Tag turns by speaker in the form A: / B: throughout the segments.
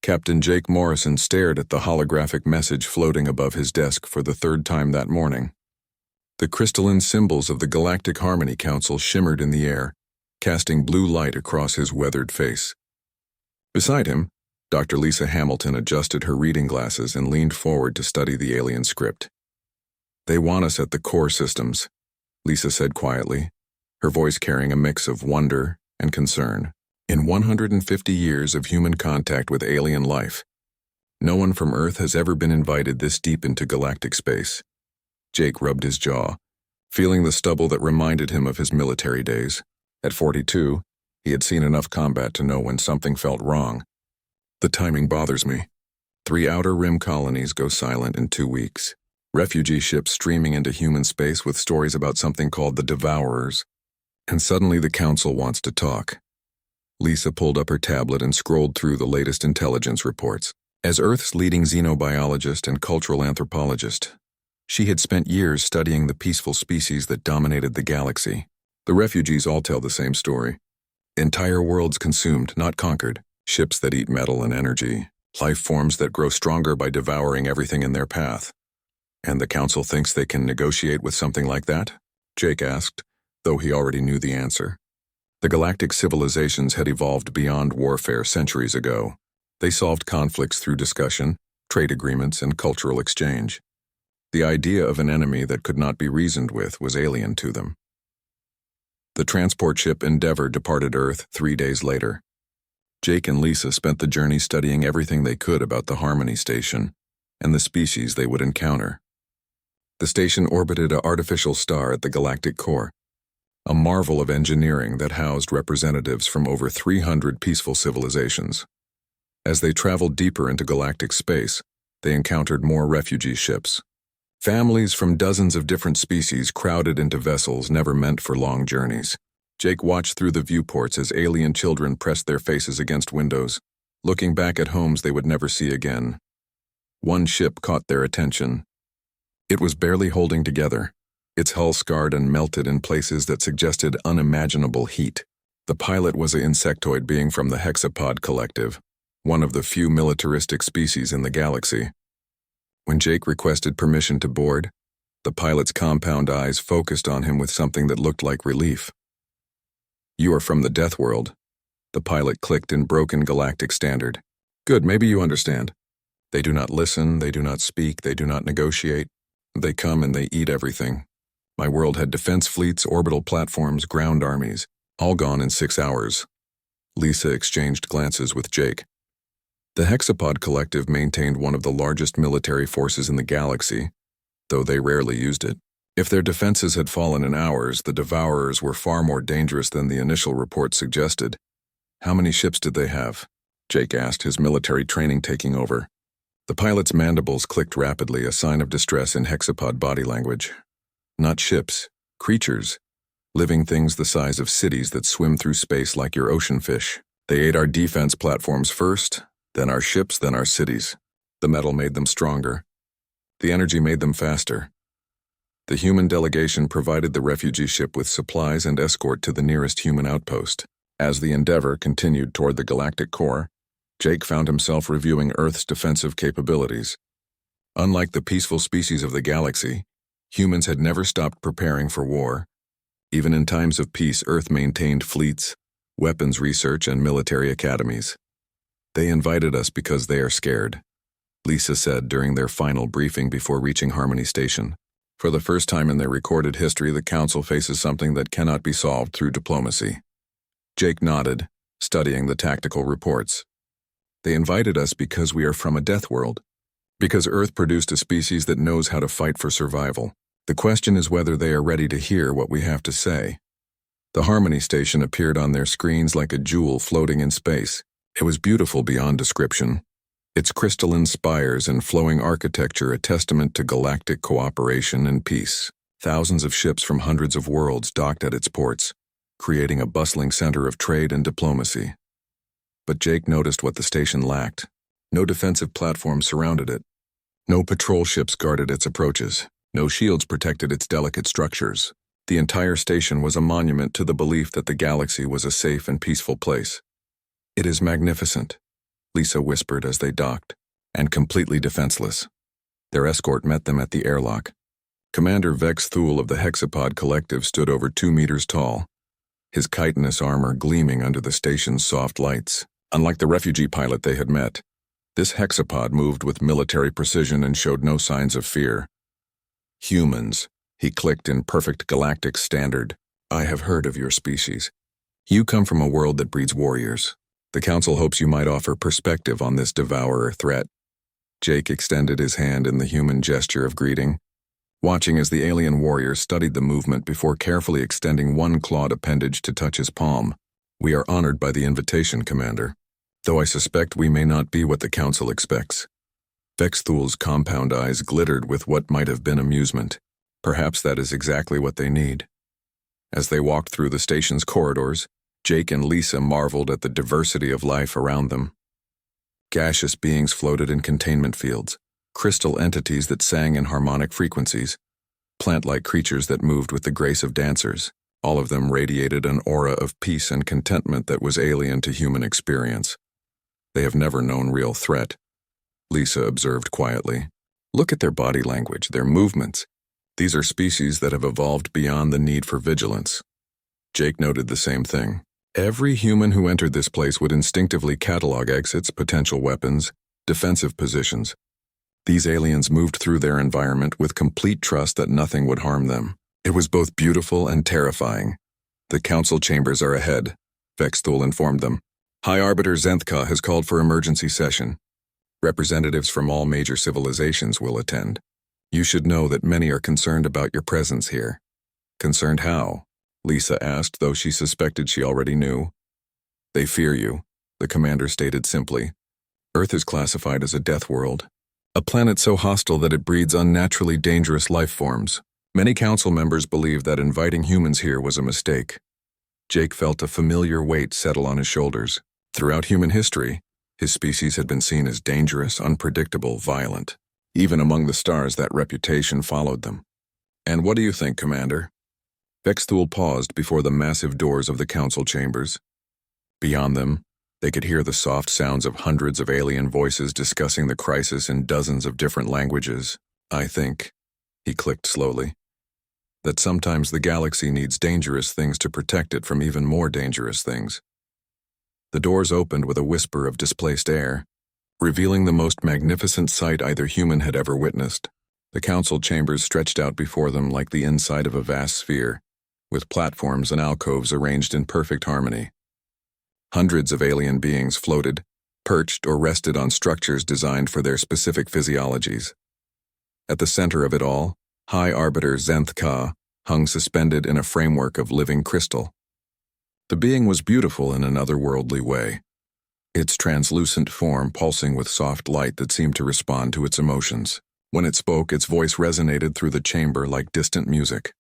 A: Captain Jake Morrison stared at the holographic message floating above his desk for the third time that morning. The crystalline symbols of the Galactic Harmony Council shimmered in the air, casting blue light across his weathered face. Beside him, Dr. Lisa Hamilton adjusted her reading glasses and leaned forward to study the alien script. "They want us at the core systems," Lisa said quietly, her voice carrying a mix of wonder and concern. "In 150 years of human contact with alien life, no one from Earth has ever been invited this deep into galactic space." Jake rubbed his jaw, feeling the stubble that reminded him of his military days. At 42, he had seen enough combat to know when something felt wrong. "The timing bothers me. 3 outer rim colonies go silent in 2 weeks. Refugee ships streaming into human space with stories about something called the Devourers. And suddenly the Council wants to talk." Lisa pulled up her tablet and scrolled through the latest intelligence reports. As Earth's leading xenobiologist and cultural anthropologist, she had spent years studying the peaceful species that dominated the galaxy. The refugees all tell the same story. Entire worlds consumed, not conquered. Ships that eat metal and energy. Life forms that grow stronger by devouring everything in their path. "And the Council thinks they can negotiate with something like that?" Jake asked, though he already knew the answer. The galactic civilizations had evolved beyond warfare centuries ago. They solved conflicts through discussion, trade agreements, and cultural exchange. The idea of an enemy that could not be reasoned with was alien to them. The transport ship Endeavour departed Earth 3 days later. Jake and Lisa spent the journey studying everything they could about the Harmony Station and the species they would encounter. The station orbited an artificial star at the galactic core, a marvel of engineering that housed representatives from over 300 peaceful civilizations. As they traveled deeper into galactic space, they encountered more refugee ships. Families from dozens of different species crowded into vessels never meant for long journeys. Jake watched through the viewports as alien children pressed their faces against windows, looking back at homes they would never see again. One ship caught their attention. It was barely holding together, its hull scarred and melted in places that suggested unimaginable heat. The pilot was an insectoid being from the hexapod collective, one of the few militaristic species in the galaxy. When Jake requested permission to board, the pilot's compound eyes focused on him with something that looked like relief. "You are from the Death World," the pilot clicked in broken galactic standard. "Good, maybe you understand. They do not listen, they do not speak, they do not negotiate. They come and they eat everything. My world had defense fleets, orbital platforms, ground armies, all gone in 6 hours." Lisa exchanged glances with Jake. The Hexapod Collective maintained one of the largest military forces in the galaxy, though they rarely used it. If their defenses had fallen in hours, the Devourers were far more dangerous than the initial report suggested. "How many ships did they have?" Jake asked, his military training taking over. The pilot's mandibles clicked rapidly, a sign of distress in hexapod body language. "Not ships, creatures. Living things the size of cities that swim through space like your ocean fish. They ate our defense platforms first, then our ships, then our cities. The metal made them stronger. The energy made them faster. The human delegation provided the refugee ship with supplies and escort to the nearest human outpost. As the Endeavour continued toward the galactic core, Jake found himself reviewing Earth's defensive capabilities. Unlike the peaceful species of the galaxy, humans had never stopped preparing for war. Even in times of peace, Earth maintained fleets, weapons research, and military academies. "They invited us because they are scared," Lisa said during their final briefing before reaching Harmony Station. For the first time in their recorded history, the Council faces something that cannot be solved through diplomacy. Jake nodded, studying the tactical reports. "They invited us because we are from a death world. Because Earth produced a species that knows how to fight for survival. The question is whether they are ready to hear what we have to say." The Harmony Station appeared on their screens like a jewel floating in space. It was beautiful beyond description, its crystalline spires and flowing architecture a testament to galactic cooperation and peace. Thousands of ships from hundreds of worlds docked at its ports, creating a bustling center of trade and diplomacy. But Jake noticed what the station lacked. No defensive platforms surrounded it. No patrol ships guarded its approaches. No shields protected its delicate structures. The entire station was a monument to the belief that the galaxy was a safe and peaceful place. "It is magnificent," Lisa whispered as they docked, and completely defenseless. Their escort met them at the airlock. Commander Vex Thule of the Hexapod Collective stood over 2 meters tall, his chitinous armor gleaming under the station's soft lights. Unlike the refugee pilot they had met, this hexapod moved with military precision and showed no signs of fear. "Humans," he clicked in perfect galactic standard. "I have heard of your species. You come from a world that breeds warriors. The Council hopes you might offer perspective on this devourer threat." Jake extended his hand in the human gesture of greeting, watching as the alien warrior studied the movement before carefully extending one clawed appendage to touch his palm. "We are honored by the invitation, Commander, though I suspect we may not be what the Council expects." Vex Thule's compound eyes glittered with what might have been amusement. Perhaps that is exactly what they need. As they walked through the station's corridors, Jake and Lisa marveled at the diversity of life around them. Gaseous beings floated in containment fields, crystal entities that sang in harmonic frequencies, plant-like creatures that moved with the grace of dancers. All of them radiated an aura of peace and contentment that was alien to human experience. "They have never known real threat," Lisa observed quietly. "Look at their body language, their movements. These are species that have evolved beyond the need for vigilance." Jake noted the same thing. Every human who entered this place would instinctively catalog exits, potential weapons, defensive positions. These aliens moved through their environment with complete trust that nothing would harm them. It was both beautiful and terrifying. "The Council chambers are ahead," Vex Thule informed them. "High Arbiter Zenthka has called for emergency session. Representatives from all major civilizations will attend. You should know that many are concerned about your presence here." "Concerned how?" Lisa asked, though she suspected she already knew. "They fear you," the commander stated simply. "Earth is classified as a death world, a planet so hostile that it breeds unnaturally dangerous life forms. Many council members believe that inviting humans here was a mistake." Jake felt a familiar weight settle on his shoulders. Throughout human history, his species had been seen as dangerous, unpredictable, violent. Even among the stars, that reputation followed them. "And what do you think, Commander?" Vex Thule paused before the massive doors of the council chambers. Beyond them, they could hear the soft sounds of hundreds of alien voices discussing the crisis in dozens of different languages. "I think," he clicked slowly, "that sometimes the galaxy needs dangerous things to protect it from even more dangerous things." The doors opened with a whisper of displaced air, revealing the most magnificent sight either human had ever witnessed. The council chambers stretched out before them like the inside of a vast sphere, with platforms and alcoves arranged in perfect harmony. Hundreds of alien beings floated, perched or rested on structures designed for their specific physiologies. At the center of it all, High Arbiter Zenthka hung suspended in a framework of living crystal. The being was beautiful in an otherworldly way, its translucent form pulsing with soft light that seemed to respond to its emotions. When it spoke, its voice resonated through the chamber like distant music.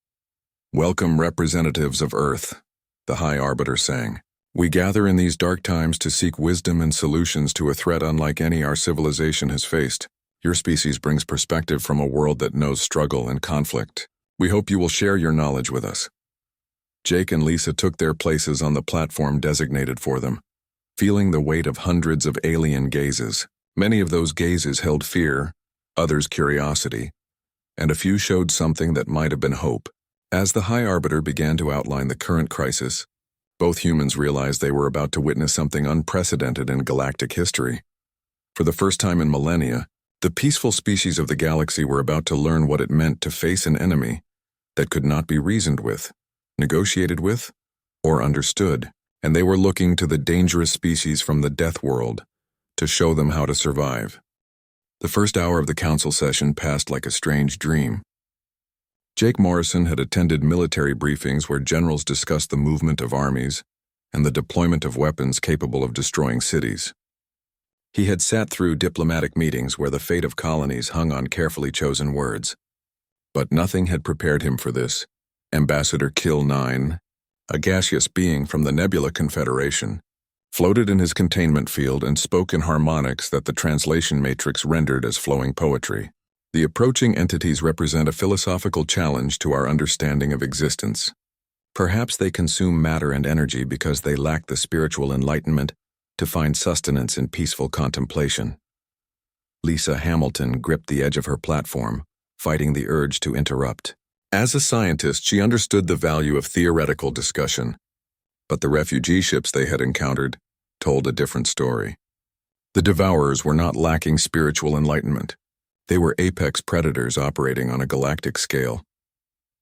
A: "Welcome, representatives of Earth," the High Arbiter sang. "We gather in these dark times to seek wisdom and solutions to a threat unlike any our civilization has faced. Your species brings perspective from a world that knows struggle and conflict. We hope you will share your knowledge with us." Jake and Lisa took their places on the platform designated for them, feeling the weight of hundreds of alien gazes. Many of those gazes held fear, others curiosity, and a few showed something that might have been hope. As the High Arbiter began to outline the current crisis, both humans realized they were about to witness something unprecedented in galactic history. For the first time in millennia, the peaceful species of the galaxy were about to learn what it meant to face an enemy that could not be reasoned with, negotiated with, or understood, and they were looking to the dangerous species from the death world to show them how to survive. The first hour of the council session passed like a strange dream. Jake Morrison had attended military briefings where generals discussed the movement of armies and the deployment of weapons capable of destroying cities. He had sat through diplomatic meetings where the fate of colonies hung on carefully chosen words. But nothing had prepared him for this. Ambassador Kill 9, a gaseous being from the Nebula Confederation, floated in his containment field and spoke in harmonics that the translation matrix rendered as flowing poetry. The approaching entities represent a philosophical challenge to our understanding of existence. Perhaps they consume matter and energy because they lack the spiritual enlightenment to find sustenance in peaceful contemplation. Lisa Hamilton gripped the edge of her platform, fighting the urge to interrupt. As a scientist, she understood the value of theoretical discussion, but the refugee ships they had encountered told a different story. The Devourers were not lacking spiritual enlightenment. They were apex predators operating on a galactic scale.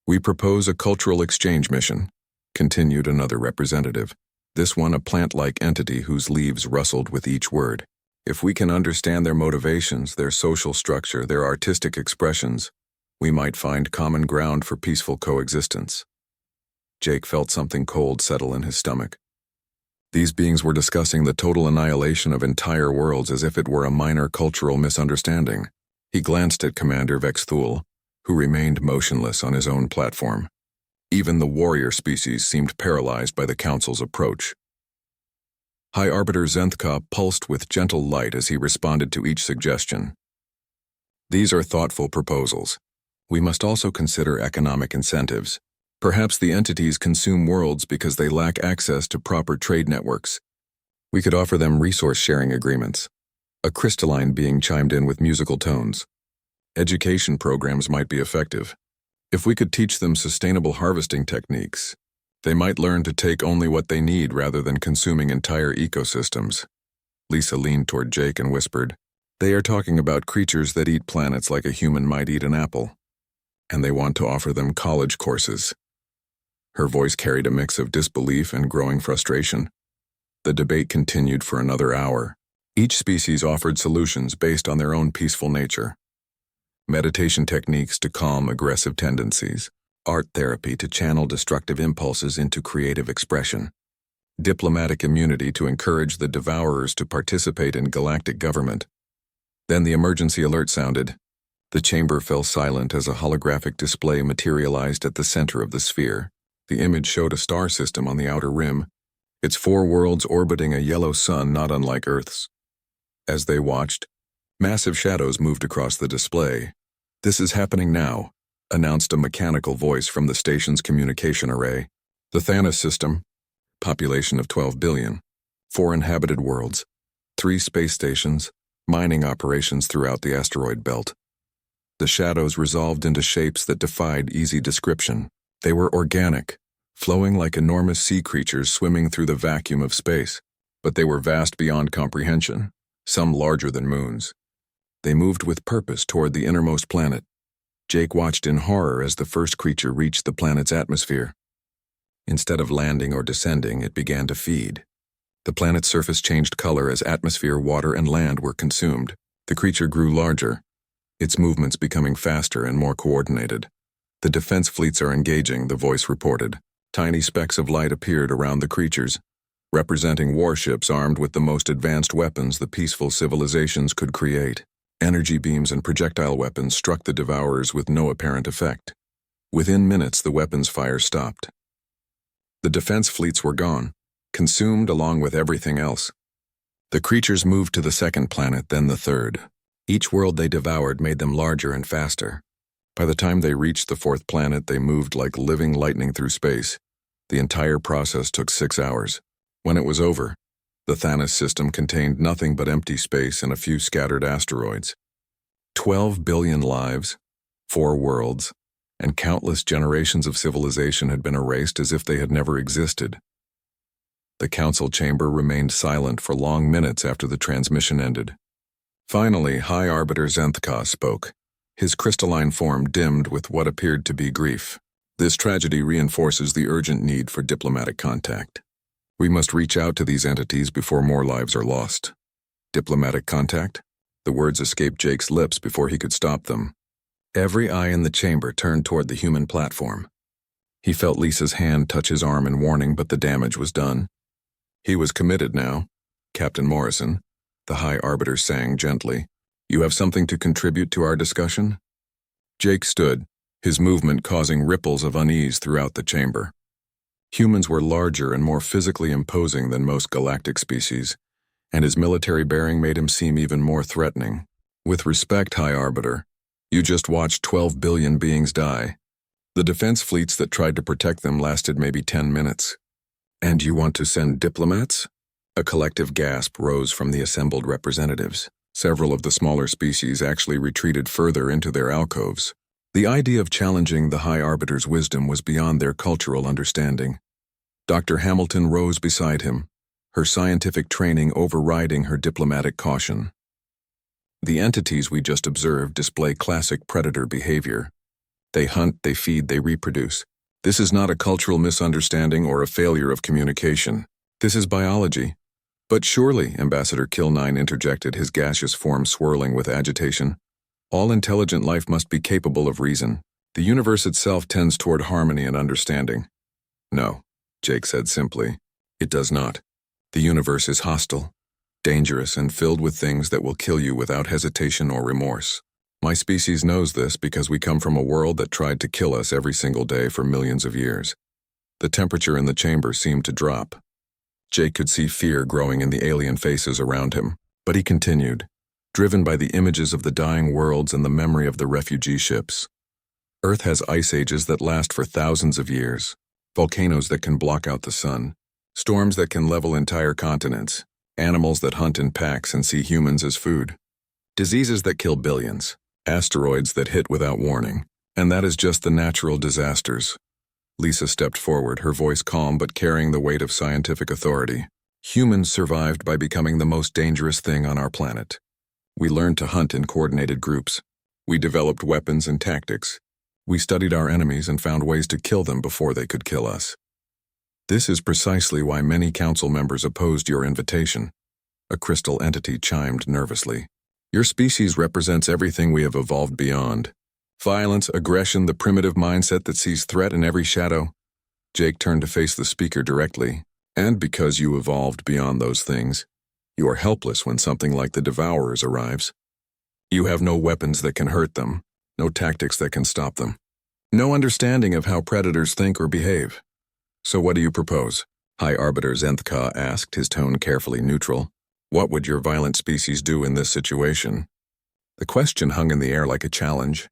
A: "We propose a cultural exchange mission," continued another representative, this one a plant-like entity whose leaves rustled with each word. "If we can understand their motivations, their social structure, their artistic expressions, we might find common ground for peaceful coexistence." Jake felt something cold settle in his stomach. These beings were discussing the total annihilation of entire worlds as if it were a minor cultural misunderstanding. He glanced at Commander Vexthul, who remained motionless on his own platform. Even the warrior species seemed paralyzed by the Council's approach. High Arbiter Zenthka pulsed with gentle light as he responded to each suggestion. "These are thoughtful proposals. We must also consider economic incentives. Perhaps the entities consume worlds because they lack access to proper trade networks. We could offer them resource-sharing agreements." A crystalline being chimed in with musical tones. "Education programs might be effective. If we could teach them sustainable harvesting techniques, they might learn to take only what they need rather than consuming entire ecosystems." Lisa leaned toward Jake and whispered, "They are talking about creatures that eat planets like a human might eat an apple, and they want to offer them college courses." Her voice carried a mix of disbelief and growing frustration. The debate continued for another hour. Each species offered solutions based on their own peaceful nature. Meditation techniques to calm aggressive tendencies, art therapy to channel destructive impulses into creative expression, diplomatic immunity to encourage the Devourers to participate in galactic government. Then the emergency alert sounded. The chamber fell silent as a holographic display materialized at the center of the sphere. The image showed a star system on the outer rim, its 4 worlds orbiting a yellow sun not unlike Earth's. As they watched, massive shadows moved across the display. "This is happening now," announced a mechanical voice from the station's communication array. "The Thanos system, population of 12 billion, 4 inhabited worlds, 3 space stations, mining operations throughout the asteroid belt." The shadows resolved into shapes that defied easy description. They were organic, flowing like enormous sea creatures swimming through the vacuum of space, but they were vast beyond comprehension, some larger than moons. They moved with purpose toward the innermost planet. Jake watched in horror as the first creature reached the planet's atmosphere. Instead of landing or descending, it began to feed. The planet's surface changed color as atmosphere, water, and land were consumed. The creature grew larger, its movements becoming faster and more coordinated. "The defense fleets are engaging," the voice reported. Tiny specks of light appeared around the creatures, representing warships armed with the most advanced weapons the peaceful civilizations could create. Energy beams and projectile weapons struck the Devourers with no apparent effect. Within minutes, the weapons fire stopped. The defense fleets were gone, consumed along with everything else. The creatures moved to the second planet, then the third. Each world they devoured made them larger and faster. By the time they reached the 4th planet, they moved like living lightning through space. The entire process took 6 hours. When it was over, the Thanos system contained nothing but empty space and a few scattered asteroids. 12 billion lives, 4 worlds, and countless generations of civilization had been erased as if they had never existed. The council chamber remained silent for long minutes after the transmission ended. Finally, High Arbiter Zenthka spoke. His crystalline form dimmed with what appeared to be grief. "This tragedy reinforces the urgent need for diplomatic contact. We must reach out to these entities before more lives are lost." "Diplomatic contact?" The words escaped Jake's lips before he could stop them. Every eye in the chamber turned toward the human platform. He felt Lisa's hand touch his arm in warning, but the damage was done. "He was committed now, Captain Morrison," the High Arbiter sang gently. "You have something to contribute to our discussion?" Jake stood, his movement causing ripples of unease throughout the chamber. Humans were larger and more physically imposing than most galactic species, and his military bearing made him seem even more threatening. "With respect, High Arbiter, you just watched 12 billion beings die. The defense fleets that tried to protect them lasted maybe 10 minutes. And you want to send diplomats? A collective gasp rose from the assembled representatives. Several of the smaller species actually retreated further into their alcoves. The idea of challenging the High Arbiter's wisdom was beyond their cultural understanding. Dr. Hamilton rose beside him, her scientific training overriding her diplomatic caution. The entities we just observed display classic predator behavior. They hunt, they feed, they reproduce. This is not a cultural misunderstanding or a failure of communication. This is biology. But surely, Ambassador Kill9 interjected, his gaseous form swirling with agitation. All intelligent life must be capable of reason. The universe itself tends toward harmony and understanding. No, Jake said simply. It does not. The universe is hostile, dangerous, and filled with things that will kill you without hesitation or remorse. My species knows this because we come from a world that tried to kill us every single day for millions of years. The temperature in the chamber seemed to drop. Jake could see fear growing in the alien faces around him, but he continued, driven by the images of the dying worlds and the memory of the refugee ships. Earth has ice ages that last for thousands of years, volcanoes that can block out the sun, storms that can level entire continents, animals that hunt in packs and see humans as food, diseases that kill billions, asteroids that hit without warning, and that is just the natural disasters. Lisa stepped forward, her voice calm but carrying the weight of scientific authority. Humans survived by becoming the most dangerous thing on our planet. We learned to hunt in coordinated groups. We developed weapons and tactics. We studied our enemies and found ways to kill them before they could kill us. This is precisely why many council members opposed your invitation. A crystal entity chimed nervously. Your species represents everything we have evolved beyond. Violence, aggression, the primitive mindset that sees threat in every shadow. Jake turned to face the speaker directly. And because you evolved beyond those things, you are helpless when something like the Devourers arrives. You have no weapons that can hurt them, no tactics that can stop them, no understanding of how predators think or behave. So what do you propose? High Arbiter Zenthka asked, his tone carefully neutral. What would your violent species do in this situation? The question hung in the air like a challenge.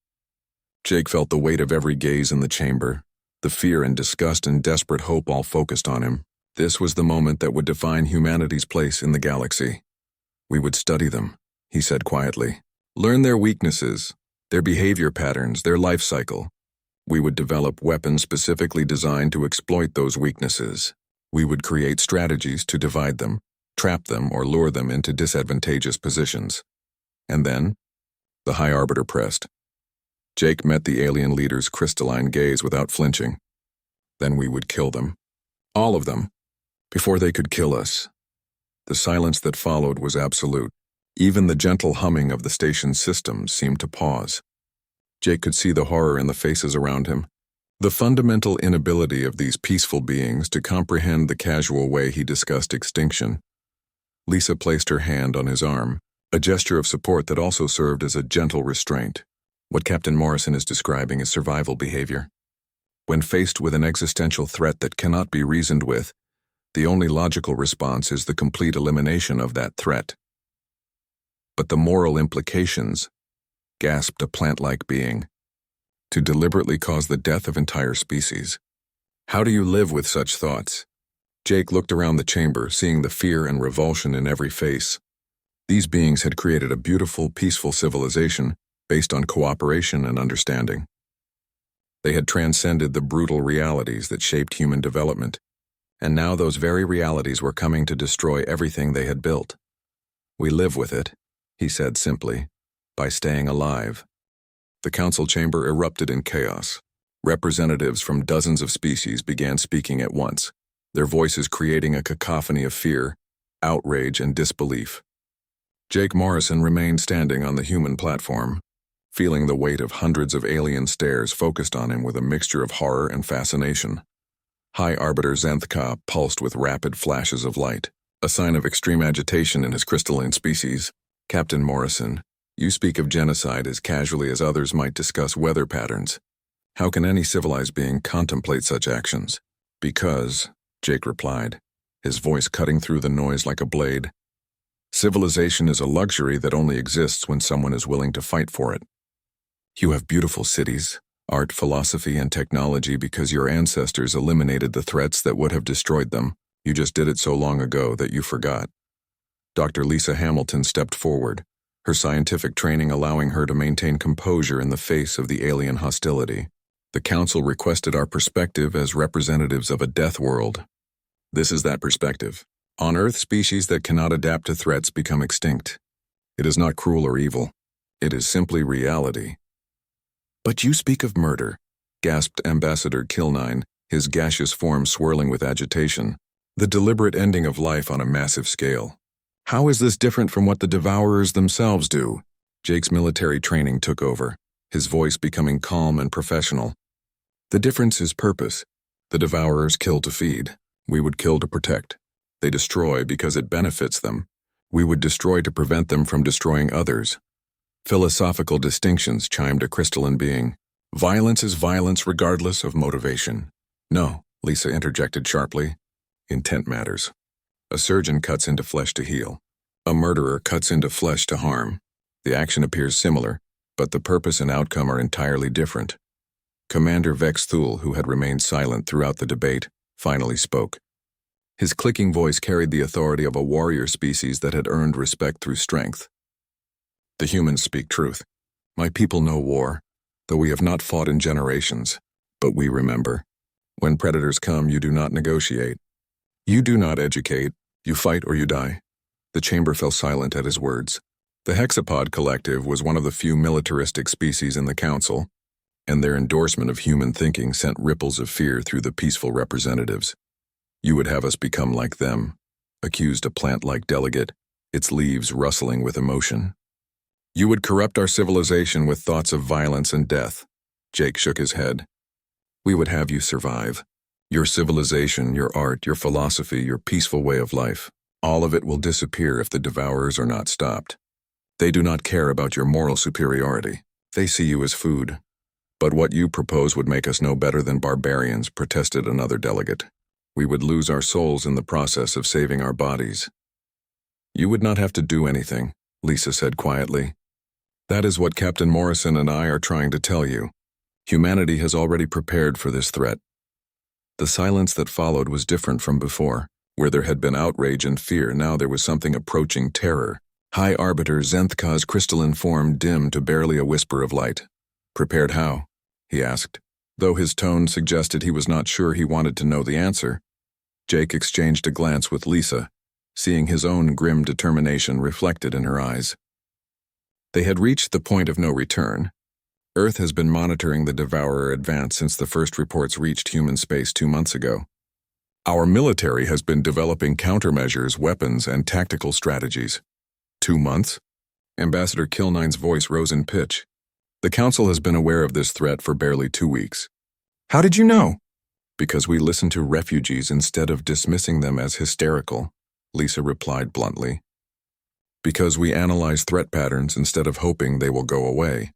A: Jake felt the weight of every gaze in the chamber, the fear and disgust and desperate hope all focused on him. This was the moment that would define humanity's place in the galaxy. We would study them, he said quietly. Learn their weaknesses, their behavior patterns, their life cycle. We would develop weapons specifically designed to exploit those weaknesses. We would create strategies to divide them, trap them, or lure them into disadvantageous positions. And then, the High Arbiter pressed. Jake met the alien leader's crystalline gaze without flinching. Then we would kill them. All of them. Before they could kill us. The silence that followed was absolute. Even the gentle humming of the station's systems seemed to pause. Jake could see the horror in the faces around him. The fundamental inability of these peaceful beings to comprehend the casual way he discussed extinction. Lisa placed her hand on his arm, a gesture of support that also served as a gentle restraint. What Captain Morrison is describing is survival behavior. When faced with an existential threat that cannot be reasoned with, the only logical response is the complete elimination of that threat. But the moral implications, gasped a plant-like being, to deliberately cause the death of entire species. How do you live with such thoughts? Jake looked around the chamber, seeing the fear and revulsion in every face. These beings had created a beautiful, peaceful civilization based on cooperation and understanding. They had transcended the brutal realities that shaped human development, and now those very realities were coming to destroy everything they had built. We live with it, he said simply, by staying alive. The council chamber erupted in chaos. Representatives from dozens of species began speaking at once, their voices creating a cacophony of fear, outrage, and disbelief. Jake Morrison remained standing on the human platform, feeling the weight of hundreds of alien stares focused on him with a mixture of horror and fascination. High Arbiter Zenthka pulsed with rapid flashes of light, a sign of extreme agitation in his crystalline species. Captain Morrison, you speak of genocide as casually as others might discuss weather patterns. How can any civilized being contemplate such actions? Because, Jake replied, his voice cutting through the noise like a blade. Civilization is a luxury that only exists when someone is willing to fight for it. You have beautiful cities, art, philosophy, and technology because your ancestors eliminated the threats that would have destroyed them. You just did it so long ago that you forgot. Dr. Lisa Hamilton stepped forward, her scientific training allowing her to maintain composure in the face of the alien hostility. The Council requested our perspective as representatives of a death world. This is that perspective. On Earth, species that cannot adapt to threats become extinct. It is not cruel or evil. It is simply reality. But you speak of murder, gasped Ambassador Kilnine, his gaseous form swirling with agitation. The deliberate ending of life on a massive scale. How is this different from what the Devourers themselves do? Jake's military training took over, his voice becoming calm and professional. The difference is purpose. The Devourers kill to feed. We would kill to protect. They destroy because it benefits them. We would destroy to prevent them from destroying others. Philosophical distinctions chimed a crystalline being. Violence is violence regardless of motivation. No, Lisa interjected sharply. Intent matters. A surgeon cuts into flesh to heal. A murderer cuts into flesh to harm. The action appears similar, but the purpose and outcome are entirely different. Commander Vex Thule, who had remained silent throughout the debate, finally spoke. His clicking voice carried the authority of a warrior species that had earned respect through strength. The humans speak truth. My people know war, though we have not fought in generations. But we remember. When predators come, you do not negotiate. You do not educate. You fight or you die. The chamber fell silent at his words. The Hexapod Collective was one of the few militaristic species in the Council, and their endorsement of human thinking sent ripples of fear through the peaceful representatives. You would have us become like them, accused a plant-like delegate, its leaves rustling with emotion. You would corrupt our civilization with thoughts of violence and death. Jake shook his head. We would have you survive. Your civilization, your art, your philosophy, your peaceful way of life, all of it will disappear if the Devourers are not stopped. They do not care about your moral superiority. They see you as food. But what you propose would make us no better than barbarians, protested another delegate. We would lose our souls in the process of saving our bodies. You would not have to do anything, Lisa said quietly. That is what Captain Morrison and I are trying to tell you. Humanity has already prepared for this threat. The silence that followed was different from before. Where there had been outrage and fear, now there was something approaching terror. High Arbiter Zenthka's crystalline form dimmed to barely a whisper of light. Prepared how? He asked. Though his tone suggested he was not sure he wanted to know the answer, Jake exchanged a glance with Lisa, seeing his own grim determination reflected in her eyes. They had reached the point of no return. Earth has been monitoring the Devourer advance since the first reports reached human space 2 months ago. Our military has been developing countermeasures, weapons, and tactical strategies. 2 months? Ambassador Kilnine's voice rose in pitch. The Council has been aware of this threat for barely 2 weeks. How did you know? Because we listened to refugees instead of dismissing them as hysterical, Lisa replied bluntly. Because we analyze threat patterns instead of hoping they will go away.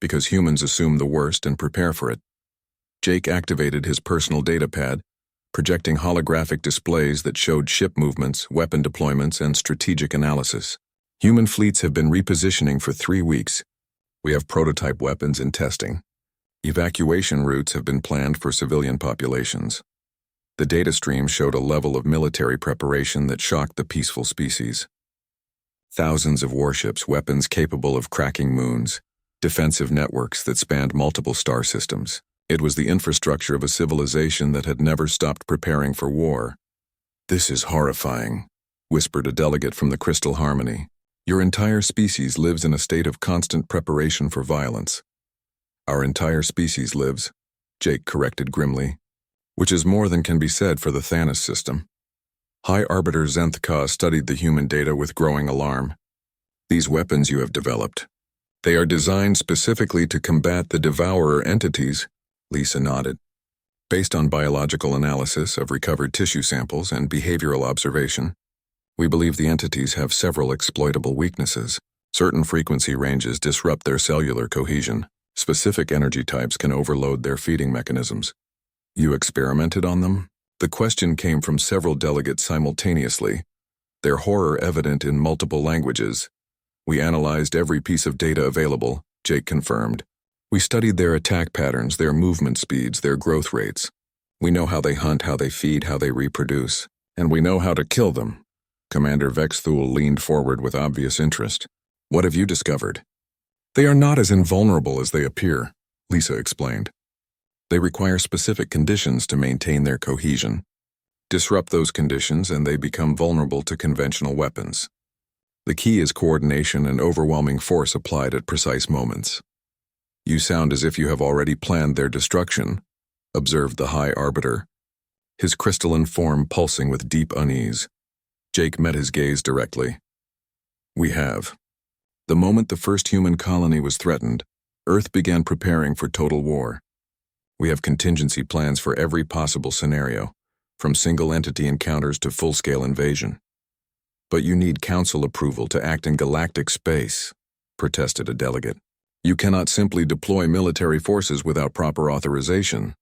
A: Because humans assume the worst and prepare for it. Jake activated his personal data pad, projecting holographic displays that showed ship movements, weapon deployments, and strategic analysis. Human fleets have been repositioning for 3 weeks. We have prototype weapons in testing. Evacuation routes have been planned for civilian populations. The data stream showed a level of military preparation that shocked the peaceful species. Thousands of warships, weapons capable of cracking moons, defensive networks that spanned multiple star systems. It was the infrastructure of a civilization that had never stopped preparing for war. This is horrifying, whispered a delegate from the Crystal Harmony. Your entire species lives in a state of constant preparation for violence. Our entire species lives, Jake corrected grimly, which is more than can be said for the Thanos system. High Arbiter Zenthka studied the human data with growing alarm. These weapons you have developed, they are designed specifically to combat the Devourer entities, Lisa nodded. Based on biological analysis of recovered tissue samples and behavioral observation, we believe the entities have several exploitable weaknesses. Certain frequency ranges disrupt their cellular cohesion. Specific energy types can overload their feeding mechanisms. You experimented on them? The question came from several delegates simultaneously, their horror evident in multiple languages. We analyzed every piece of data available, Jake confirmed. We studied their attack patterns, their movement speeds, their growth rates. We know how they hunt, how they feed, how they reproduce. And we know how to kill them. Commander Vexthul leaned forward with obvious interest. What have you discovered? They are not as invulnerable as they appear, Lisa explained. They require specific conditions to maintain their cohesion. Disrupt those conditions and they become vulnerable to conventional weapons. The key is coordination and overwhelming force applied at precise moments. You sound as if you have already planned their destruction, observed the High Arbiter, his crystalline form pulsing with deep unease. Jake met his gaze directly. We have. The moment the first human colony was threatened, Earth began preparing for total war. We have contingency plans for every possible scenario, from single-entity encounters to full-scale invasion. But you need council approval to act in galactic space, protested a delegate. You cannot simply deploy military forces without proper authorization.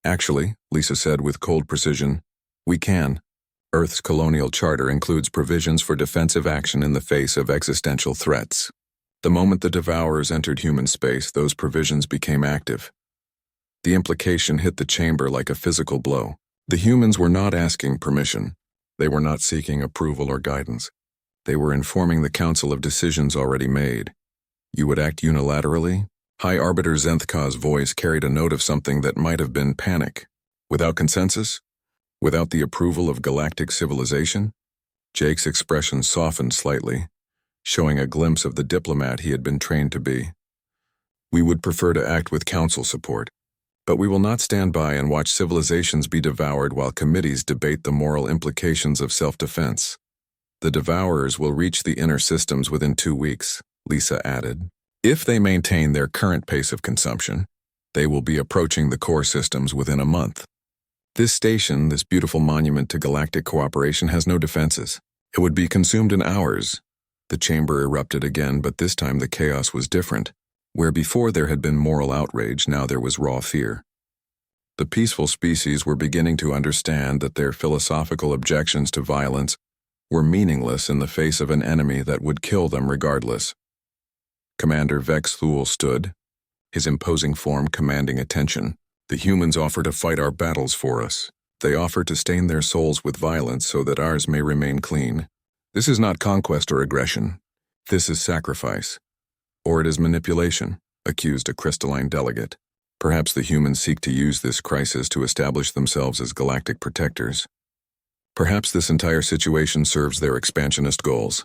A: Actually, Lisa said with cold precision, we can. Earth's colonial charter includes provisions for defensive action in the face of existential threats. The moment the Devourers entered human space, those provisions became active. The implication hit the chamber like a physical blow. The humans were not asking permission. They were not seeking approval or guidance. They were informing the council of decisions already made. You would act unilaterally? High Arbiter Zenthka's voice carried a note of something that might have been panic. Without consensus? Without the approval of galactic civilization? Jake's expression softened slightly, showing a glimpse of the diplomat he had been trained to be. We would prefer to act with council support, but we will not stand by and watch civilizations be devoured while committees debate the moral implications of self-defense. The Devourers will reach the inner systems within 2 weeks, Lisa added. If they maintain their current pace of consumption, they will be approaching the core systems within a month. This station, this beautiful monument to galactic cooperation, has no defenses. It would be consumed in hours. The chamber erupted again, but this time the chaos was different. Where before there had been moral outrage, now there was raw fear. The peaceful species were beginning to understand that their philosophical objections to violence were meaningless in the face of an enemy that would kill them regardless. Commander Vexthul stood, his imposing form commanding attention. The humans offer to fight our battles for us. They offer to stain their souls with violence so that ours may remain clean. This is not conquest or aggression. This is sacrifice. Or it is manipulation, accused a crystalline delegate. Perhaps the humans seek to use this crisis to establish themselves as galactic protectors. Perhaps this entire situation serves their expansionist goals.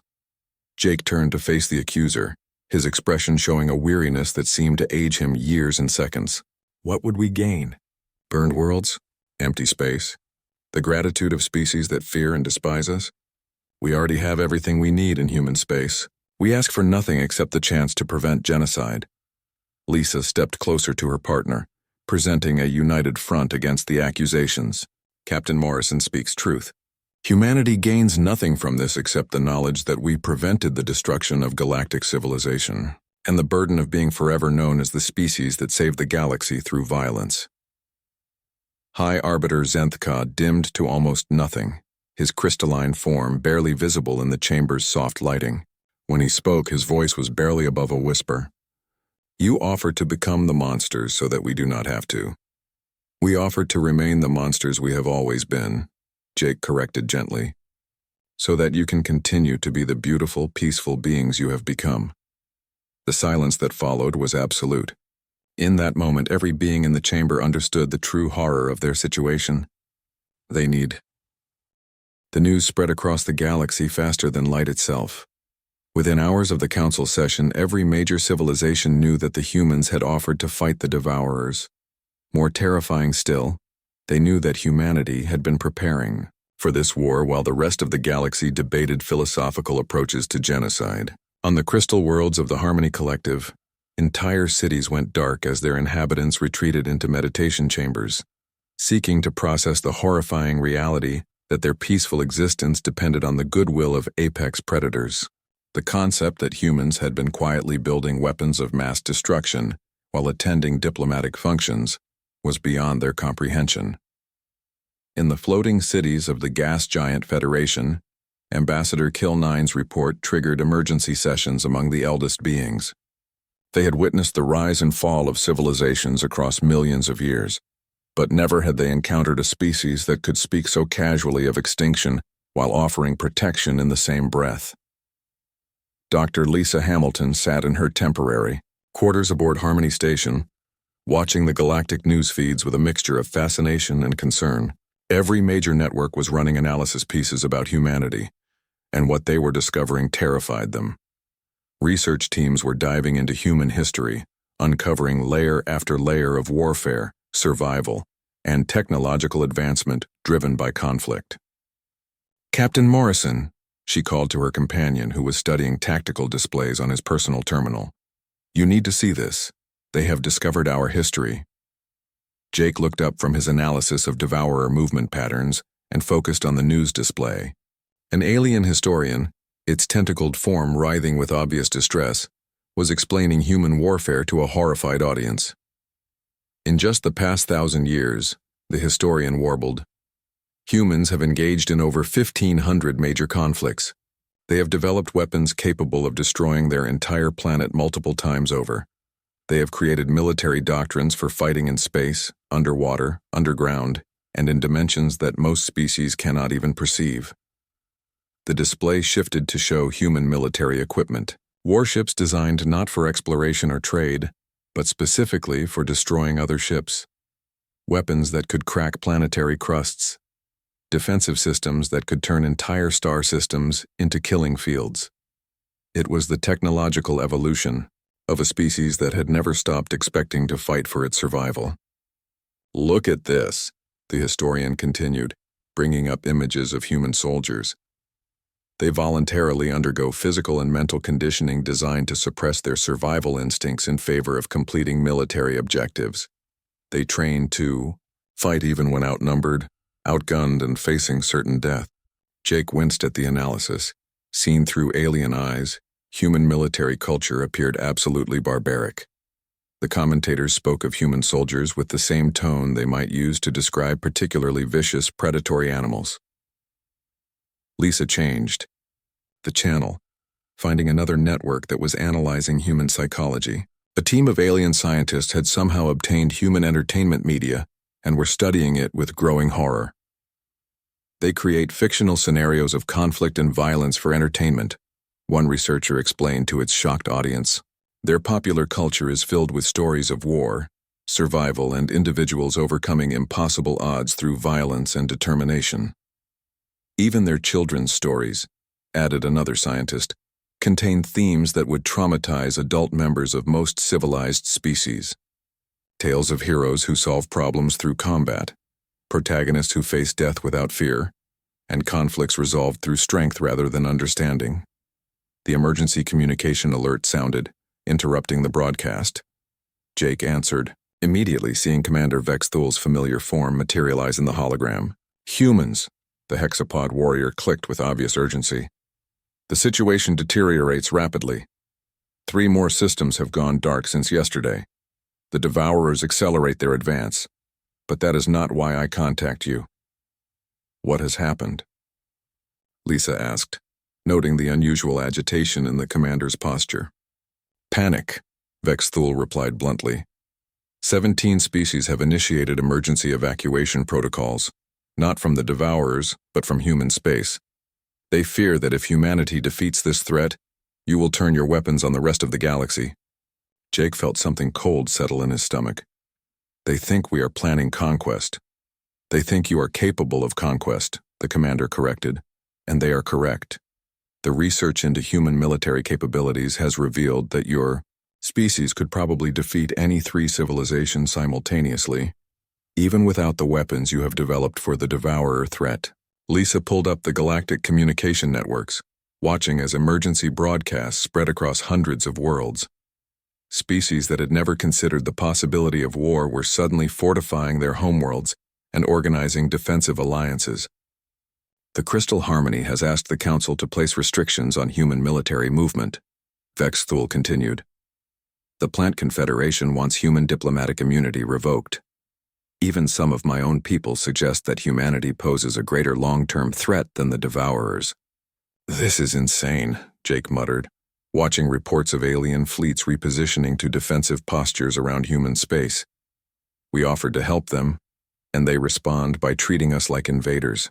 A: Jake turned to face the accuser, his expression showing a weariness that seemed to age him years and seconds. What would we gain? Burned worlds? Empty space? The gratitude of species that fear and despise us? We already have everything we need in human space. We ask for nothing except the chance to prevent genocide. Lisa stepped closer to her partner, presenting a united front against the accusations. Captain Morrison speaks truth. Humanity gains nothing from this except the knowledge that we prevented the destruction of galactic civilization, and the burden of being forever known as the species that saved the galaxy through violence. High Arbiter Zenthka dimmed to almost nothing, his crystalline form barely visible in the chamber's soft lighting. When he spoke, his voice was barely above a whisper. You offered to become the monsters so that we do not have to. We offered to remain the monsters we have always been, Jake corrected gently, so that you can continue to be the beautiful, peaceful beings you have become. The silence that followed was absolute. In that moment, every being in the chamber understood the true horror of their situation. They need. The news spread across the galaxy faster than light itself. Within hours of the council session, every major civilization knew that the humans had offered to fight the Devourers. More terrifying still, they knew that humanity had been preparing for this war while the rest of the galaxy debated philosophical approaches to genocide. On the crystal worlds of the Harmony Collective, entire cities went dark as their inhabitants retreated into meditation chambers, seeking to process the horrifying reality that their peaceful existence depended on the goodwill of apex predators. The concept that humans had been quietly building weapons of mass destruction while attending diplomatic functions was beyond their comprehension. In the floating cities of the gas giant Federation, Ambassador Kill9's report triggered emergency sessions among the eldest beings. They had witnessed the rise and fall of civilizations across millions of years. But never had they encountered a species that could speak so casually of extinction while offering protection in the same breath. Dr. Lisa Hamilton sat in her temporary quarters aboard Harmony Station, watching the galactic news feeds with a mixture of fascination and concern. Every major network was running analysis pieces about humanity, and what they were discovering terrified them. Research teams were diving into human history, uncovering layer after layer of warfare, survival, and technological advancement driven by conflict. "Captain Morrison," she called to her companion who was studying tactical displays on his personal terminal. "You need to see this. They have discovered our history." Jake looked up from his analysis of devourer movement patterns and focused on the news display. An alien historian, its tentacled form writhing with obvious distress, was explaining human warfare to a horrified audience. "In just the past 1,000 years," the historian warbled, "humans have engaged in over 1,500 major conflicts. They have developed weapons capable of destroying their entire planet multiple times over. They have created military doctrines for fighting in space, underwater, underground, and in dimensions that most species cannot even perceive." The display shifted to show human military equipment, warships designed not for exploration or trade, but specifically for destroying other ships. Weapons that could crack planetary crusts. Defensive systems that could turn entire star systems into killing fields. It was the technological evolution of a species that had never stopped expecting to fight for its survival. "Look at this," the historian continued, bringing up images of human soldiers. "They voluntarily undergo physical and mental conditioning designed to suppress their survival instincts in favor of completing military objectives. They train to fight even when outnumbered, outgunned, and facing certain death." Jake winced at the analysis. Seen through alien eyes, human military culture appeared absolutely barbaric. The commentators spoke of human soldiers with the same tone they might use to describe particularly vicious, predatory animals. Lisa changed the channel, finding another network that was analyzing human psychology. A team of alien scientists had somehow obtained human entertainment media and were studying it with growing horror. "They create fictional scenarios of conflict and violence for entertainment," one researcher explained to its shocked audience. "Their popular culture is filled with stories of war, survival, and individuals overcoming impossible odds through violence and determination. Even their children's stories," added another scientist, "contain themes that would traumatize adult members of most civilized species. Tales of heroes who solve problems through combat, protagonists who face death without fear, and conflicts resolved through strength rather than understanding." The emergency communication alert sounded, interrupting the broadcast. Jake answered, immediately seeing Commander Vex Thul's familiar form materialize in the hologram. "Humans," the hexapod warrior clicked with obvious urgency. "The situation deteriorates rapidly. 3 more systems have gone dark since yesterday. The Devourers accelerate their advance, but that is not why I contact you." "What has happened?" Lisa asked, noting the unusual agitation in the commander's posture. "Panic," Vex Thul replied bluntly. 17 species have initiated emergency evacuation protocols, not from the Devourers, but from human space. They fear that if humanity defeats this threat, you will turn your weapons on the rest of the galaxy. Jake felt something cold settle in his stomach. "They think we are planning conquest." "They think you are capable of conquest," the commander corrected, "and they are correct. The research into human military capabilities has revealed that your species could probably defeat any 3 civilizations simultaneously, even without the weapons you have developed for the Devourer threat." Lisa pulled up the galactic communication networks, watching as emergency broadcasts spread across hundreds of worlds. Species that had never considered the possibility of war were suddenly fortifying their homeworlds and organizing defensive alliances. "The Crystal Harmony has asked the Council to place restrictions on human military movement," Vex Thul continued. "The Plant Confederation wants human diplomatic immunity revoked. Even some of my own people suggest that humanity poses a greater long-term threat than the Devourers." "This is insane," Jake muttered, watching reports of alien fleets repositioning to defensive postures around human space. "We offered to help them, and they respond by treating us like invaders.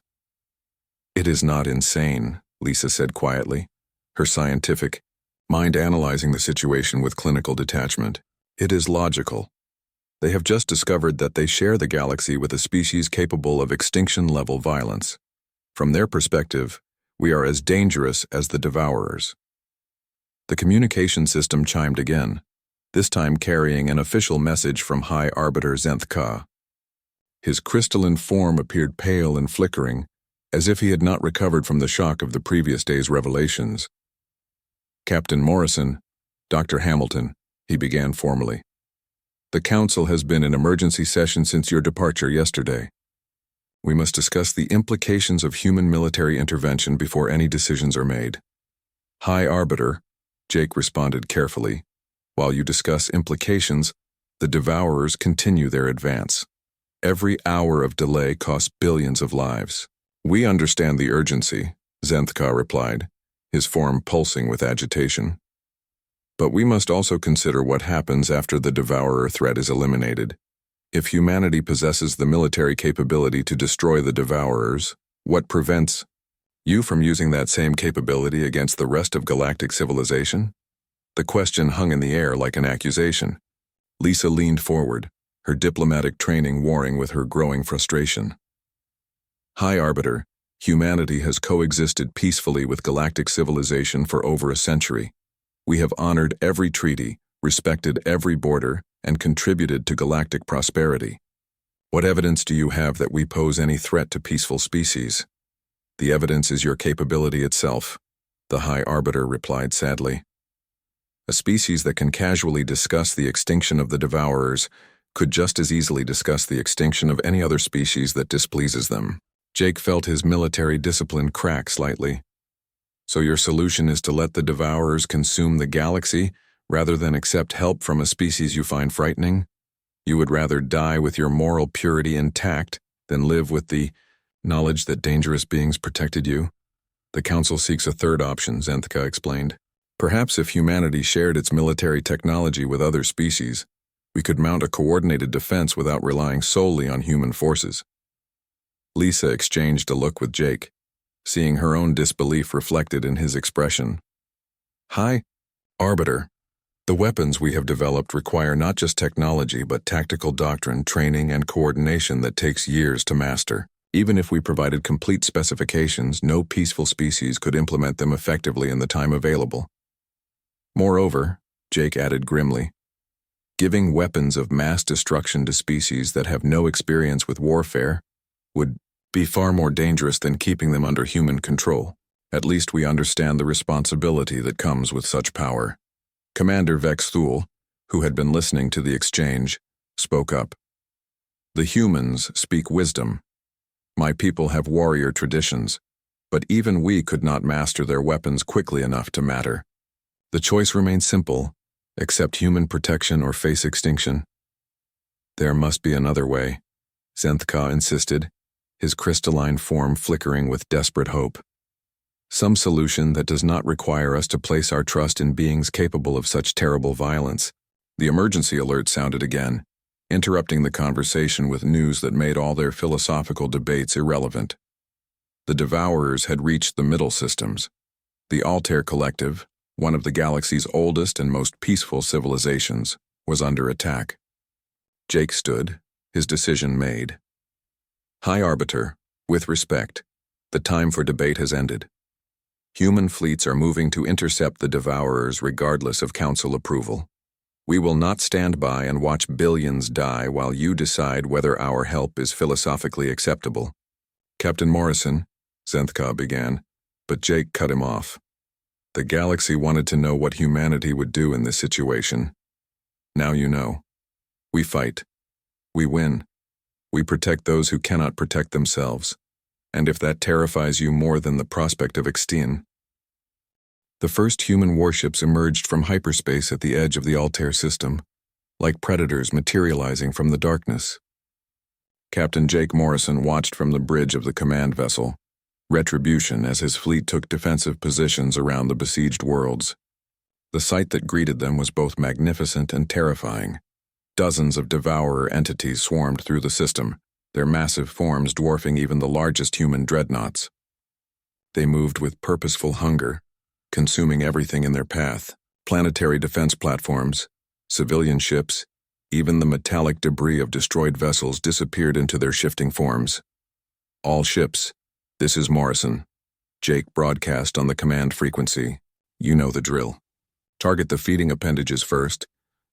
A: It is not insane, Lisa said quietly, her scientific mind analyzing the situation with clinical detachment. It is logical. They have just discovered that they share the galaxy with a species capable of extinction-level violence. From their perspective, we are as dangerous as the Devourers. The communication system chimed again, this time carrying an official message from High Arbiter Zenth Ka. His crystalline form appeared pale and flickering, as if he had not recovered from the shock of the previous day's revelations. Captain Morrison, Dr. Hamilton, he began formally. The Council has been in emergency session since your departure yesterday. We must discuss the implications of human military intervention before any decisions are made. High Arbiter, Jake responded carefully. While you discuss implications, the Devourers continue their advance. Every hour of delay costs billions of lives. We understand the urgency, Zenth Ka replied, his form pulsing with agitation. But we must also consider what happens after the Devourer threat is eliminated. If humanity possesses the military capability to destroy the Devourers, what prevents you from using that same capability against the rest of galactic civilization? The question hung in the air like an accusation. Lisa leaned forward, her diplomatic training warring with her growing frustration. High Arbiter, humanity has coexisted peacefully with galactic civilization for over a century. We have honored every treaty, respected every border, and contributed to galactic prosperity. What evidence do you have that we pose any threat to peaceful species? The evidence is your capability itself, the High Arbiter replied sadly. A species that can casually discuss the extinction of the Devourers could just as easily discuss the extinction of any other species that displeases them. Jake felt his military discipline crack slightly. So your solution is to let the Devourers consume the galaxy rather than accept help from a species you find frightening? You would rather die with your moral purity intact than live with the knowledge that dangerous beings protected you? The Council seeks a third option, Zenth Ka explained. Perhaps if humanity shared its military technology with other species, we could mount a coordinated defense without relying solely on human forces. Lisa exchanged a look with Jake, seeing her own disbelief reflected in his expression. High Arbiter, the weapons we have developed require not just technology but tactical doctrine, training, and coordination that takes years to master. Even if we provided complete specifications, no peaceful species could implement them effectively in the time available. Moreover, Jake added grimly, giving weapons of mass destruction to species that have no experience with warfare would be far more dangerous than keeping them under human control. At least we understand the responsibility that comes with such power. Commander Vex Thule, who had been listening to the exchange, spoke up. The humans speak wisdom. My people have warrior traditions, but even we could not master their weapons quickly enough to matter. The choice remains simple: accept human protection or face extinction. There must be another way, Zenth Ka insisted, his crystalline form flickering with desperate hope. Some solution that does not require us to place our trust in beings capable of such terrible violence. The emergency alert sounded again, interrupting the conversation with news that made all their philosophical debates irrelevant. The Devourers had reached the middle systems. The Altair Collective, one of the galaxy's oldest and most peaceful civilizations, was under attack. Jake stood, his decision made. High Arbiter, with respect, the time for debate has ended. Human fleets are moving to intercept the Devourers regardless of Council approval. We will not stand by and watch billions die while you decide whether our help is philosophically acceptable. Captain Morrison, Zenth Ka began, but Jake cut him off. The galaxy wanted to know what humanity would do in this situation. Now you know. We fight. We win. We protect those who cannot protect themselves. And if that terrifies you more than the prospect of extinction. The first human warships emerged from hyperspace at the edge of the Altair system, like predators materializing from the darkness. Captain Jake Morrison watched from the bridge of the command vessel, Retribution, as his fleet took defensive positions around the besieged worlds. The sight that greeted them was both magnificent and terrifying. Dozens of Devourer entities swarmed through the system, their massive forms dwarfing even the largest human dreadnoughts. They moved with purposeful hunger, consuming everything in their path: planetary defense platforms, civilian ships, even the metallic debris of destroyed vessels disappeared into their shifting forms. "All ships, this is Morrison." Jake broadcast on the command frequency. "You know the drill. Target the feeding appendages first,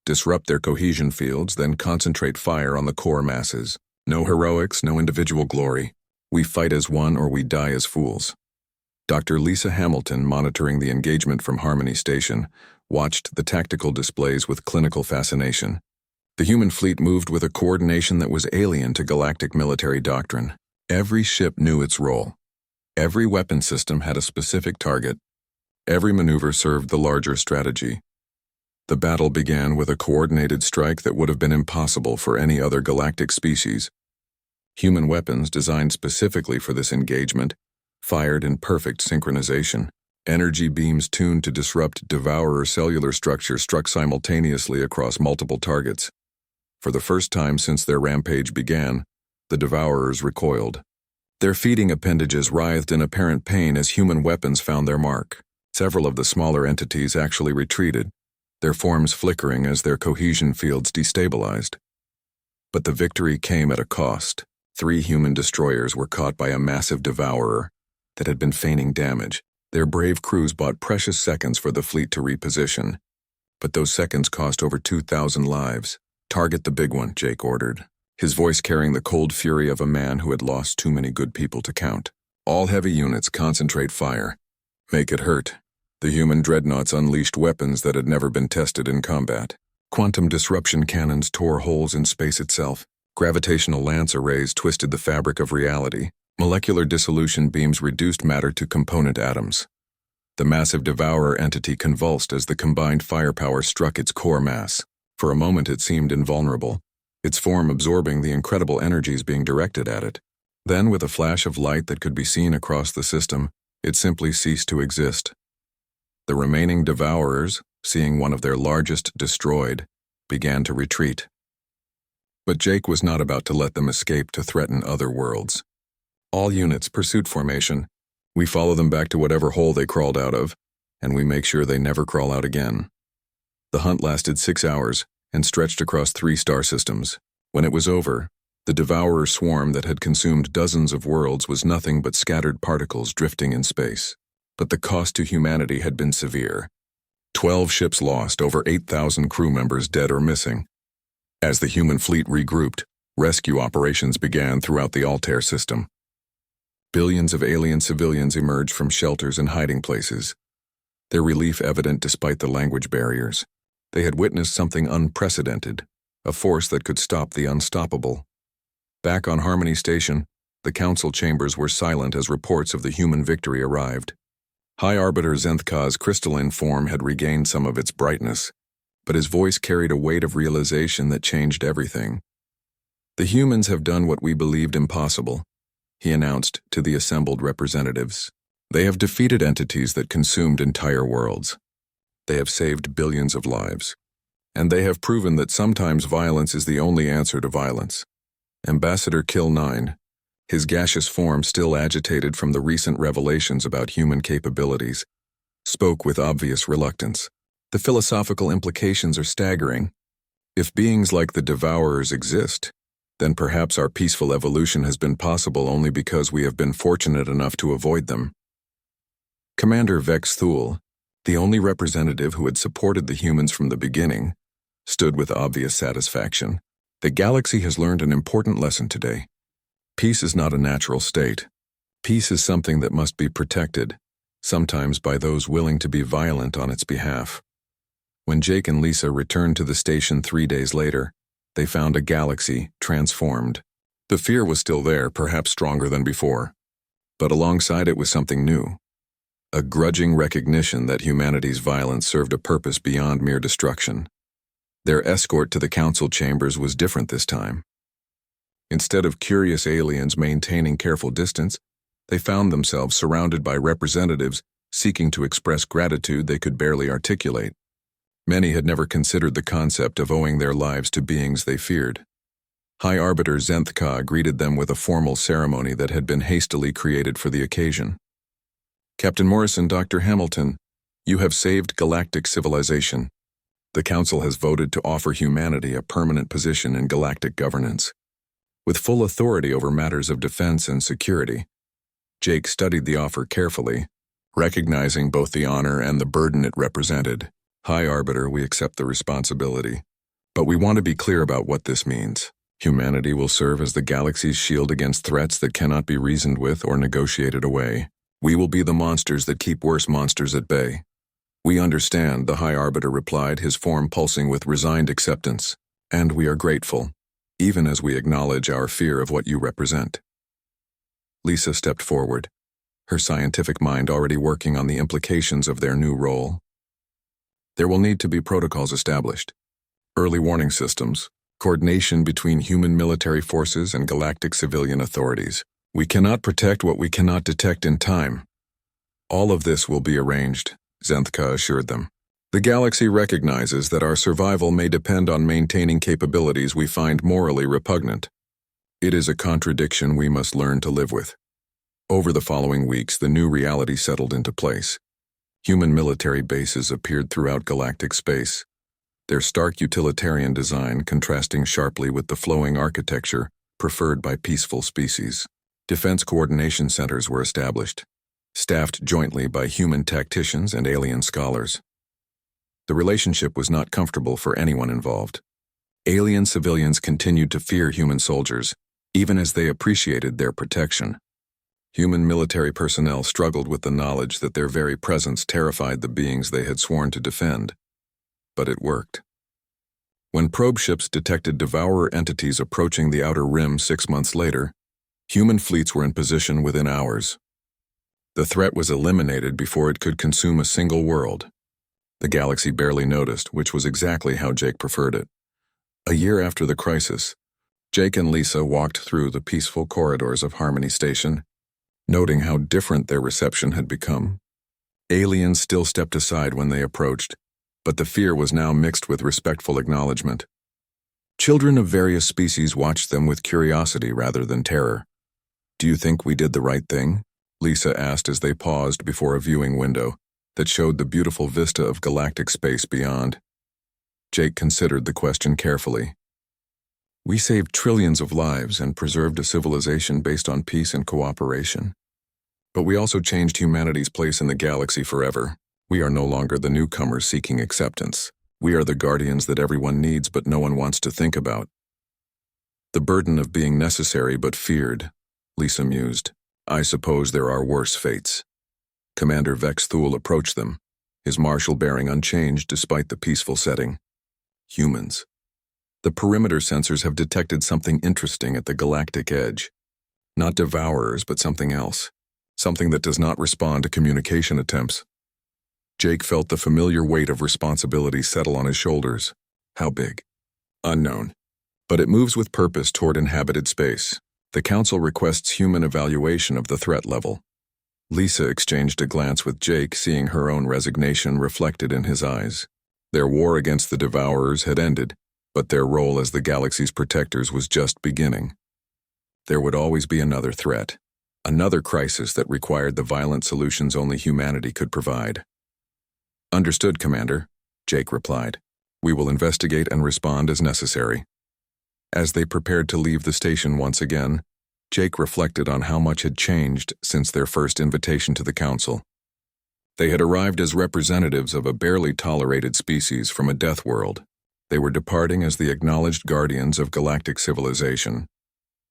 A: disrupt their cohesion fields, then concentrate fire on the core masses. No heroics, no individual glory. We fight as one or we die as fools." Dr. Lisa Hamilton, monitoring the engagement from Harmony Station, watched the tactical displays with clinical fascination. The human fleet moved with a coordination that was alien to galactic military doctrine. Every ship knew its role. Every weapon system had a specific target. Every maneuver served the larger strategy. The battle began with a coordinated strike that would have been impossible for any other galactic species. Human weapons designed specifically for this engagement fired in perfect synchronization. Energy beams tuned to disrupt Devourer cellular structure struck simultaneously across multiple targets. For the first time since their rampage began, the Devourers recoiled. Their feeding appendages writhed in apparent pain as human weapons found their mark. Several of the smaller entities actually retreated, their forms flickering as their cohesion fields destabilized. But the victory came at a cost. 3 human destroyers were caught by a massive Devourer that had been feigning damage. Their brave crews bought precious seconds for the fleet to reposition. But those seconds cost over 2,000 lives. "Target the big one," Jake ordered, his voice carrying the cold fury of a man who had lost too many good people to count. "All heavy units concentrate fire. Make it hurt." The human dreadnoughts unleashed weapons that had never been tested in combat. Quantum disruption cannons tore holes in space itself. Gravitational lance arrays twisted the fabric of reality. Molecular dissolution beams reduced matter to component atoms. The massive Devourer entity convulsed as the combined firepower struck its core mass. For a moment it seemed invulnerable, its form absorbing the incredible energies being directed at it. Then, with a flash of light that could be seen across the system, it simply ceased to exist. The remaining Devourers, seeing one of their largest destroyed, began to retreat. But Jake was not about to let them escape to threaten other worlds. "All units, pursuit formation. We follow them back to whatever hole they crawled out of, and we make sure they never crawl out again." The hunt lasted 6 hours and stretched across 3 star systems. When it was over, the Devourer swarm that had consumed dozens of worlds was nothing but scattered particles drifting in space. But the cost to humanity had been severe. 12 ships lost, over 8,000 crew members dead or missing. As the human fleet regrouped, rescue operations began throughout the Altair system. Billions of alien civilians emerged from shelters and hiding places, their relief evident despite the language barriers. They had witnessed something unprecedented, a force that could stop the unstoppable. Back on Harmony Station, the council chambers were silent as reports of the human victory arrived. High Arbiter Zenthka's crystalline form had regained some of its brightness, but his voice carried a weight of realization that changed everything. "The humans have done what we believed impossible," he announced to the assembled representatives. "They have defeated entities that consumed entire worlds. They have saved billions of lives. And they have proven that sometimes violence is the only answer to violence." Ambassador Kill 9, his gaseous form still agitated from the recent revelations about human capabilities, spoke with obvious reluctance. "The philosophical implications are staggering. If beings like the Devourers exist, then perhaps our peaceful evolution has been possible only because we have been fortunate enough to avoid them." Commander Vex Thule, the only representative who had supported the humans from the beginning, stood with obvious satisfaction. "The galaxy has learned an important lesson today. Peace is not a natural state. Peace is something that must be protected, sometimes by those willing to be violent on its behalf." When Jake and Lisa returned to the station 3 days later, they found a galaxy transformed. The fear was still there, perhaps stronger than before. But alongside it was something new. A grudging recognition that humanity's violence served a purpose beyond mere destruction. Their escort to the council chambers was different this time. Instead of curious aliens maintaining careful distance, they found themselves surrounded by representatives seeking to express gratitude they could barely articulate. Many had never considered the concept of owing their lives to beings they feared. High Arbiter Zenthka greeted them with a formal ceremony that had been hastily created for the occasion. Captain Morrison, Dr. Hamilton, you have saved galactic civilization. The Council has voted to offer humanity a permanent position in galactic governance, with full authority over matters of defense and security. Jake studied the offer carefully, recognizing both the honor and the burden it represented. High Arbiter, we accept the responsibility, but we want to be clear about what this means. Humanity will serve as the galaxy's shield against threats that cannot be reasoned with or negotiated away. We will be the monsters that keep worse monsters at bay. We understand, the High Arbiter replied, his form pulsing with resigned acceptance. And we are grateful, even as we acknowledge our fear of what you represent. Lisa stepped forward, her scientific mind already working on the implications of their new role. There will need to be protocols established, early warning systems, coordination between human military forces and galactic civilian authorities. We cannot protect what we cannot detect in time. All of this will be arranged, Zenthka assured them. The galaxy recognizes that our survival may depend on maintaining capabilities we find morally repugnant. It is a contradiction we must learn to live with. Over the following weeks, the new reality settled into place. Human military bases appeared throughout galactic space, their stark utilitarian design contrasting sharply with the flowing architecture preferred by peaceful species. Defense coordination centers were established, staffed jointly by human tacticians and alien scholars. The relationship was not comfortable for anyone involved. Alien civilians continued to fear human soldiers, even as they appreciated their protection. Human military personnel struggled with the knowledge that their very presence terrified the beings they had sworn to defend. But it worked. When probe ships detected devourer entities approaching the outer rim 6 months later, human fleets were in position within hours. The threat was eliminated before it could consume a single world. The galaxy barely noticed, which was exactly how Jake preferred it. A year after the crisis, Jake and Lisa walked through the peaceful corridors of Harmony Station, noting how different their reception had become. Aliens still stepped aside when they approached, but the fear was now mixed with respectful acknowledgement. Children of various species watched them with curiosity rather than terror. "Do you think we did the right thing?" Lisa asked as they paused before a viewing window that showed the beautiful vista of galactic space beyond. Jake considered the question carefully. "We saved trillions of lives and preserved a civilization based on peace and cooperation. But we also changed humanity's place in the galaxy forever. We are no longer the newcomers seeking acceptance. We are the guardians that everyone needs but no one wants to think about." "The burden of being necessary but feared," Lisa mused. "I suppose there are worse fates." Commander Vex Thule approached them, his martial bearing unchanged despite the peaceful setting. "Humans. The perimeter sensors have detected something interesting at the galactic edge. Not devourers, but something else. Something that does not respond to communication attempts." Jake felt the familiar weight of responsibility settle on his shoulders. How big? Unknown. But it moves with purpose toward inhabited space. The Council requests human evaluation of the threat level. Lisa exchanged a glance with Jake, seeing her own resignation reflected in his eyes. Their war against the Devourers had ended, but their role as the galaxy's protectors was just beginning. There would always be another threat, another crisis that required the violent solutions only humanity could provide. "Understood, Commander," Jake replied. "We will investigate and respond as necessary." As they prepared to leave the station once again, Jake reflected on how much had changed since their first invitation to the Council. They had arrived as representatives of a barely tolerated species from a death world. They were departing as the acknowledged guardians of galactic civilization.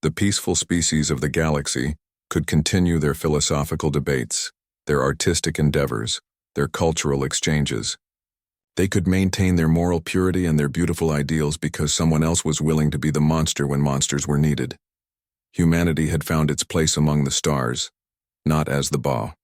A: The peaceful species of the galaxy could continue their philosophical debates, their artistic endeavors, their cultural exchanges. They could maintain their moral purity and their beautiful ideals because someone else was willing to be the monster when monsters were needed. Humanity had found its place among the stars, not as the Ba.